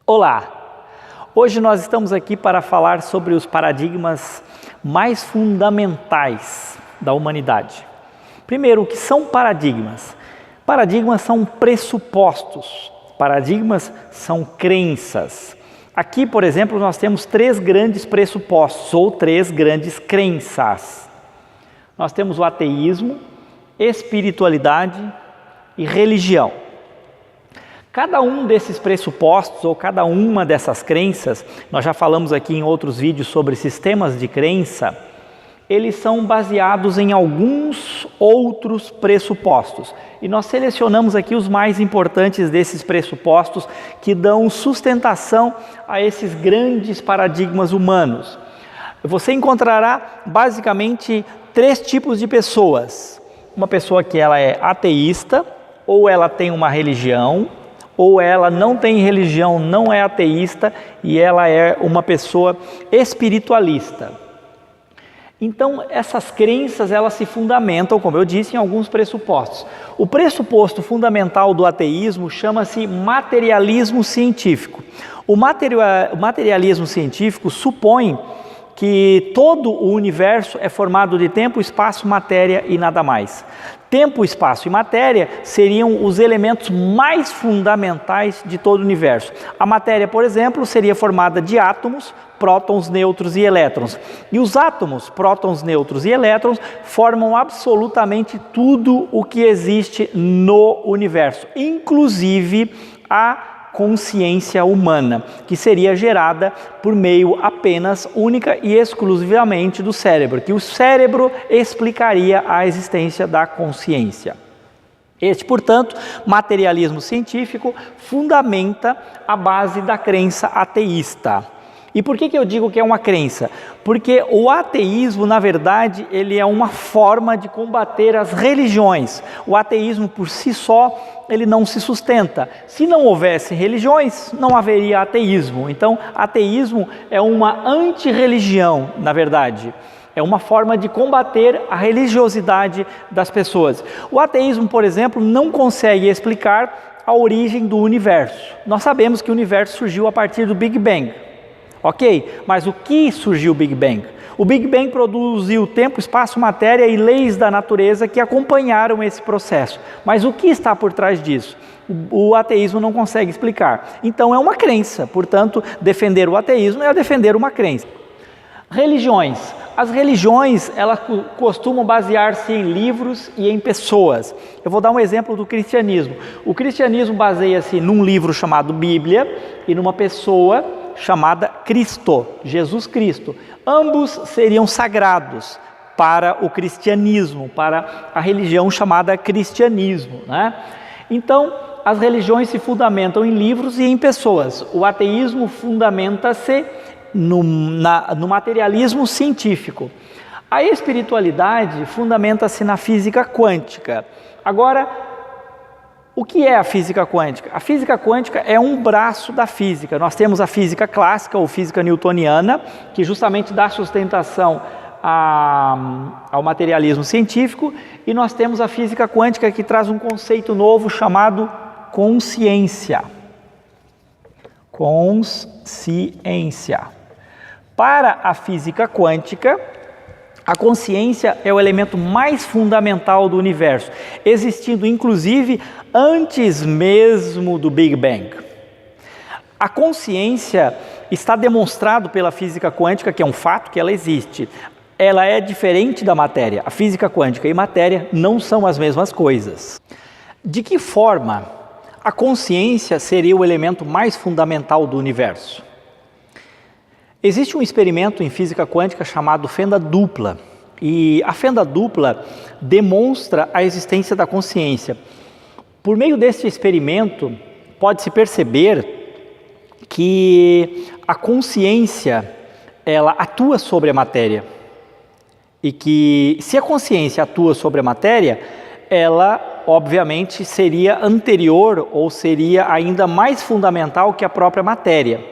Olá! Hoje nós estamos aqui para falar sobre os paradigmas mais fundamentais da humanidade. Primeiro, o que são paradigmas? Paradigmas são pressupostos, paradigmas são crenças. Aqui, por exemplo, nós temos 3 grandes pressupostos ou 3 grandes crenças. Nós temos o ateísmo, espiritualidade e religião. Cada um desses pressupostos ou cada uma dessas crenças, nós já falamos aqui em outros vídeos sobre sistemas de crença, eles são baseados em alguns outros pressupostos. E nós selecionamos aqui os mais importantes desses pressupostos que dão sustentação a esses grandes paradigmas humanos. Você encontrará basicamente 3 tipos de pessoas. Uma pessoa que ela é ateísta, ou ela tem uma religião, ou ela não tem religião, não é ateísta e ela é uma pessoa espiritualista. Então, essas crenças, elas se fundamentam, como eu disse, em alguns pressupostos. O pressuposto fundamental do ateísmo chama-se materialismo científico. O materialismo científico supõe que todo o universo é formado de tempo, espaço, matéria e nada mais. Tempo, espaço e matéria seriam os elementos mais fundamentais de todo o universo. A matéria, por exemplo, seria formada de átomos, prótons, nêutrons e elétrons. E os átomos, prótons, nêutrons e elétrons formam absolutamente tudo o que existe no universo, inclusive a consciência humana, que seria gerada por meio apenas, única e exclusivamente do cérebro, que o cérebro explicaria a existência da consciência. Este, portanto, materialismo científico fundamenta a base da crença ateísta. E por que eu digo que é uma crença? Porque o ateísmo, na verdade, ele é uma forma de combater as religiões. O ateísmo, por si só, ele não se sustenta. Se não houvesse religiões, não haveria ateísmo. Então, ateísmo é uma antirreligião, na verdade. É uma forma de combater a religiosidade das pessoas. O ateísmo, por exemplo, não consegue explicar a origem do universo. Nós sabemos que o universo surgiu a partir do Big Bang. Ok? Mas o que surgiu o Big Bang? O Big Bang produziu tempo, espaço, matéria e leis da natureza que acompanharam esse processo. Mas o que está por trás disso? O ateísmo não consegue explicar. Então é uma crença, portanto, defender o ateísmo é defender uma crença. Religiões. As religiões, elas costumam basear-se em livros e em pessoas. Eu vou dar um exemplo do cristianismo. O cristianismo baseia-se num livro chamado Bíblia e numa pessoa chamada Cristo, Jesus Cristo. Ambos seriam sagrados para o cristianismo, para a religião chamada cristianismo, né? Então, as religiões se fundamentam em livros e em pessoas. O ateísmo fundamenta-se no materialismo científico. A espiritualidade fundamenta-se na física quântica. Agora, o que é a física quântica? A física quântica é um braço da física. Nós temos a física clássica ou física newtoniana, que justamente dá sustentação ao materialismo científico, e nós temos a física quântica que traz um conceito novo chamado consciência. Consciência. Para a física quântica, a consciência é o elemento mais fundamental do universo, existindo inclusive antes mesmo do Big Bang. A consciência está demonstrado pela física quântica, que é um fato que ela existe. Ela é diferente da matéria. A física quântica e matéria não são as mesmas coisas. De que forma a consciência seria o elemento mais fundamental do universo? Existe um experimento em física quântica chamado fenda dupla, e a fenda dupla demonstra a existência da consciência. Por meio desse experimento, pode-se perceber que a consciência, ela atua sobre a matéria, e que se a consciência atua sobre a matéria, ela obviamente seria anterior ou seria ainda mais fundamental que a própria matéria.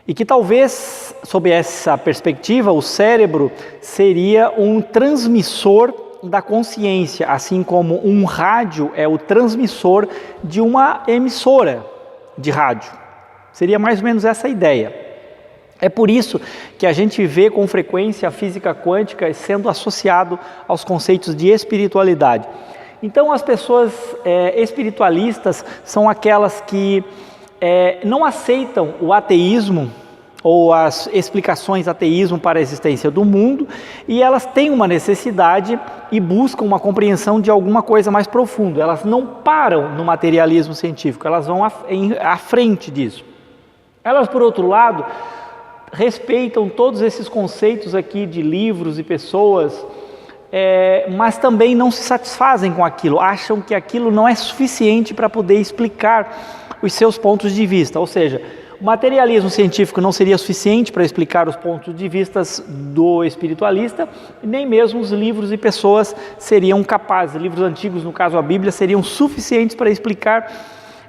E que talvez, sob essa perspectiva, o cérebro seria um transmissor da consciência, assim como um rádio é o transmissor de uma emissora de rádio. Seria mais ou menos essa a ideia. É por isso que a gente vê com frequência a física quântica sendo associado aos conceitos de espiritualidade. Então as pessoas espiritualistas são aquelas que não aceitam o ateísmo ou as explicações ateísmo para a existência do mundo, e elas têm uma necessidade e buscam uma compreensão de alguma coisa mais profunda. Elas não param no materialismo científico, elas vão à frente disso. Elas, por outro lado, respeitam todos esses conceitos aqui de livros e pessoas, mas também não se satisfazem com aquilo, acham que aquilo não é suficiente para poder explicar os seus pontos de vista, ou seja, o materialismo científico não seria suficiente para explicar os pontos de vista do espiritualista, nem mesmo os livros e pessoas seriam capazes, livros antigos, no caso a Bíblia, seriam suficientes para explicar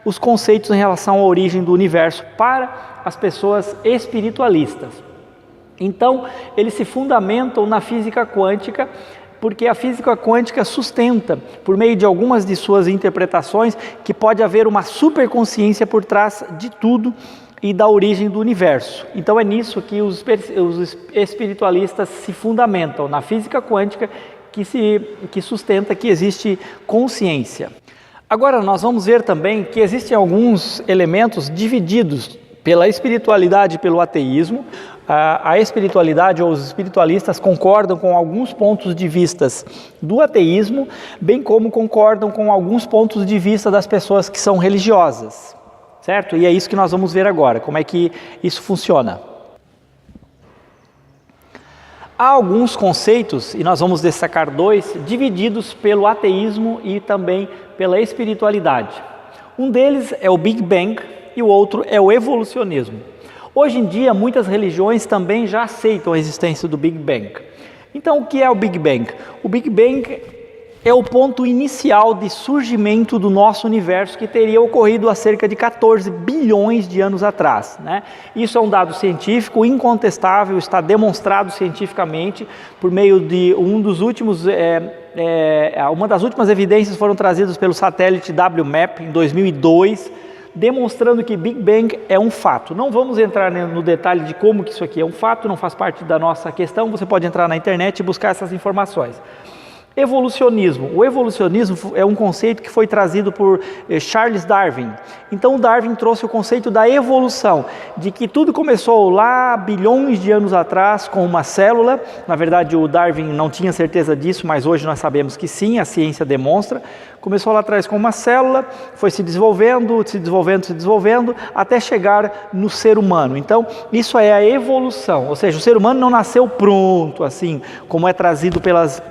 os conceitos em relação à origem do universo para as pessoas espiritualistas. Então, eles se fundamentam na física quântica, porque a física quântica sustenta, por meio de algumas de suas interpretações, que pode haver uma superconsciência por trás de tudo e da origem do universo. Então é nisso que os espiritualistas se fundamentam, na física quântica que sustenta que existe consciência. Agora nós vamos ver também que existem alguns elementos divididos pela espiritualidade e pelo ateísmo. A espiritualidade ou os espiritualistas concordam com alguns pontos de vistas do ateísmo, bem como concordam com alguns pontos de vista das pessoas que são religiosas. Certo? E é isso que nós vamos ver agora, como é que isso funciona. Há alguns conceitos, e nós vamos destacar dois, divididos pelo ateísmo e também pela espiritualidade. Um deles é o Big Bang e o outro é o evolucionismo. Hoje em dia, muitas religiões também já aceitam a existência do Big Bang. Então, o que é o Big Bang? O Big Bang é o ponto inicial de surgimento do nosso universo, que teria ocorrido há cerca de 14 bilhões de anos atrás, né? Isso é um dado científico incontestável, está demonstrado cientificamente por meio de uma das últimas evidências foram trazidas pelo satélite WMAP em 2002, demonstrando que Big Bang é um fato. Não vamos entrar no detalhe de como que isso aqui é um fato, não faz parte da nossa questão, você pode entrar na internet e buscar essas informações. Evolucionismo. O evolucionismo é um conceito que foi trazido por Charles Darwin. Então Darwin trouxe o conceito da evolução, de que tudo começou lá bilhões de anos atrás com uma célula. Na verdade o Darwin não tinha certeza disso, mas hoje nós sabemos que sim, a ciência demonstra. Começou lá atrás com uma célula, foi se desenvolvendo, até chegar no ser humano. Então isso é a evolução, ou seja, o ser humano não nasceu pronto, assim como é trazido pelas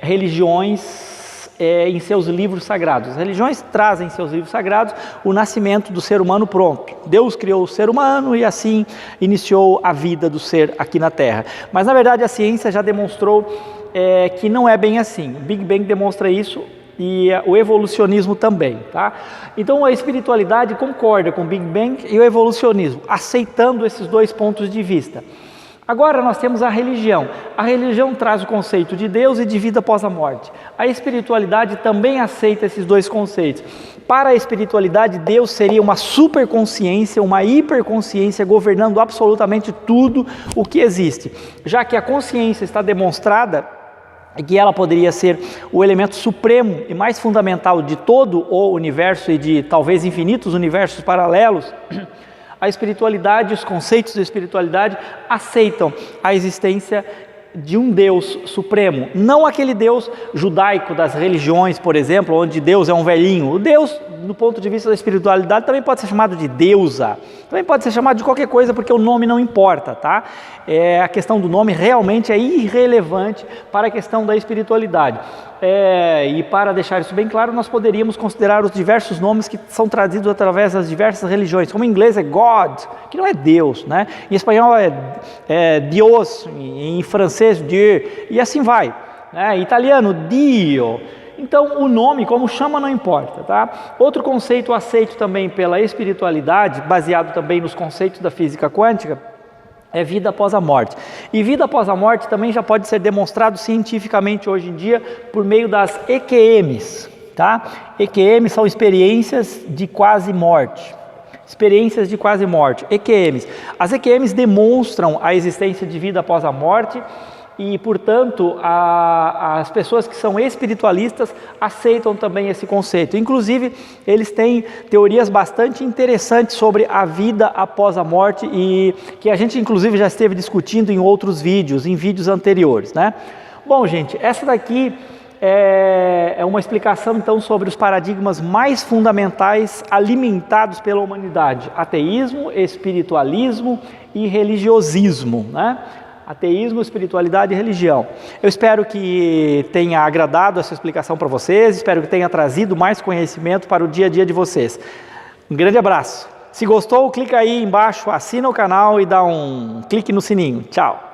religiões em seus livros sagrados. As religiões trazem em seus livros sagrados o nascimento do ser humano pronto. Deus criou o ser humano e assim iniciou a vida do ser aqui na Terra. Mas na verdade a ciência já demonstrou que não é bem assim. O Big Bang demonstra isso e o evolucionismo também, tá? Então a espiritualidade concorda com o Big Bang e o evolucionismo, aceitando esses dois pontos de vista. Agora nós temos a religião. A religião traz o conceito de Deus e de vida após a morte. A espiritualidade também aceita esses dois conceitos. Para a espiritualidade, Deus seria uma superconsciência, uma hiperconsciência governando absolutamente tudo o que existe. Já que a consciência está demonstrada que ela poderia ser o elemento supremo e mais fundamental de todo o universo e de talvez infinitos universos paralelos, a espiritualidade, os conceitos da espiritualidade aceitam a existência de um Deus supremo, não aquele Deus judaico das religiões, por exemplo, onde Deus é um velhinho. O Deus, do ponto de vista da espiritualidade, também pode ser chamado de deusa, também pode ser chamado de qualquer coisa, porque o nome não importa, tá? A questão do nome realmente é irrelevante para a questão da espiritualidade. E para deixar isso bem claro, nós poderíamos considerar os diversos nomes que são trazidos através das diversas religiões. Como em inglês é God, que não é Deus, né? Em espanhol é Dios, em francês Dieu, e assim vai, né? Em italiano Dio. Então o nome, como chama, não importa, tá? Outro conceito aceito também pela espiritualidade, baseado também nos conceitos da física quântica, é vida após a morte. E vida após a morte também já pode ser demonstrado cientificamente hoje em dia por meio das EQMs, tá? EQMs são experiências de quase morte. experiências de quase morte, EQMs. As EQMs demonstram a existência de vida após a morte e, portanto, as pessoas que são espiritualistas aceitam também esse conceito. Inclusive, eles têm teorias bastante interessantes sobre a vida após a morte e que a gente, inclusive, já esteve discutindo em outros vídeos, em vídeos anteriores, né? Bom, gente, essa daqui é uma explicação, então, sobre os paradigmas mais fundamentais alimentados pela humanidade: ateísmo, espiritualismo e religiosismo, né? Ateísmo, espiritualidade e religião. Eu espero que tenha agradado essa explicação para vocês, espero que tenha trazido mais conhecimento para o dia a dia de vocês. Um grande abraço. Se gostou, clica aí embaixo, assina o canal e dá um clique no sininho. Tchau!